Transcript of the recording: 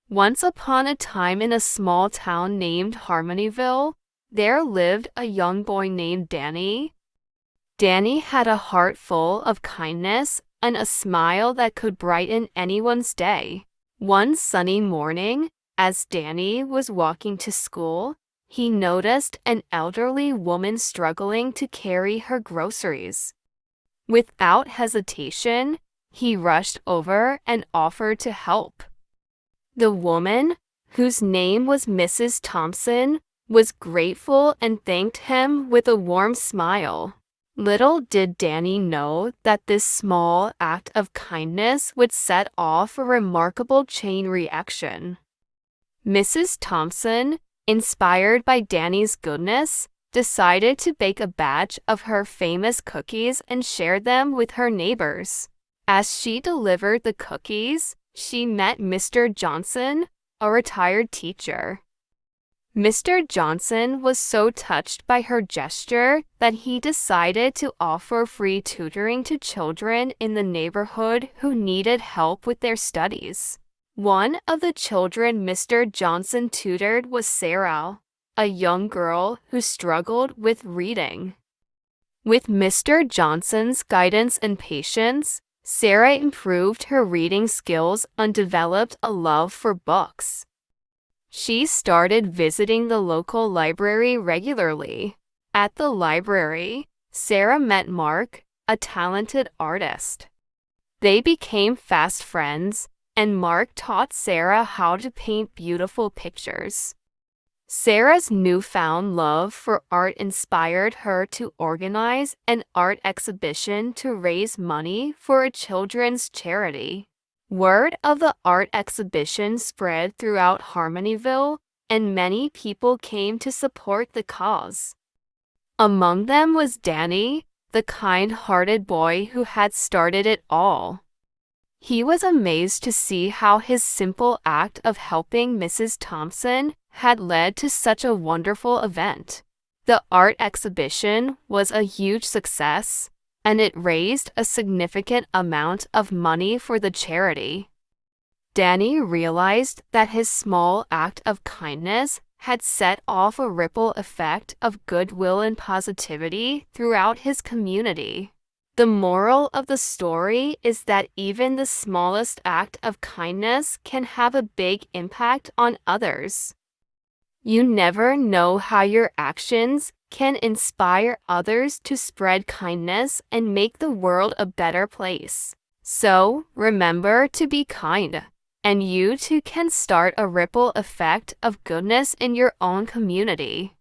Once upon a time in a small town named Harmonyville, there lived a young boy named Danny. Danny had a heart full of kindness and a smile that could brighten anyone's day. One sunny morning, as Danny was walking to school, he noticed an elderly woman struggling to carry her groceries. Without hesitation, he rushed over and offered to help. The woman, whose name was Mrs. Thompson, was grateful and thanked him with a warm smile. Little did Danny know that this small act of kindness would set off a remarkable chain reaction. Mrs. Thompson, inspired by Danny's goodness, decided to bake a batch of her famous cookies and share them with her neighbors. As she delivered the cookies, she met Mr. Johnson, a retired teacher. Mr. Johnson was so touched by her gesture that he decided to offer free tutoring to children in the neighborhood who needed help with their studies. One of the children Mr. Johnson tutored was Sarah, a young girl who struggled with reading. With Mr. Johnson's guidance and patience, Sarah improved her reading skills and developed a love for books. She started visiting the local library regularly. At the library, Sarah met Mark, a talented artist. They became fast friends, and Mark taught Sarah how to paint beautiful pictures. Sarah's newfound love for art inspired her to organize an art exhibition to raise money for a children's charity. Word of the art exhibition spread throughout Harmonyville, and many people came to support the cause. Among them was Danny, the kind-hearted boy who had started it all. He was amazed to see how his simple act of helping Mrs. Thompson had led to such a wonderful event. The art exhibition was a huge success, and it raised a significant amount of money for the charity. Danny realized that his small act of kindness had set off a ripple effect of goodwill and positivity throughout his community. The moral of the story is that even the smallest act of kindness can have a big impact on others. You never know how your actions can inspire others to spread kindness and make the world a better place. So, remember to be kind, and you too can start a ripple effect of goodness in your own community.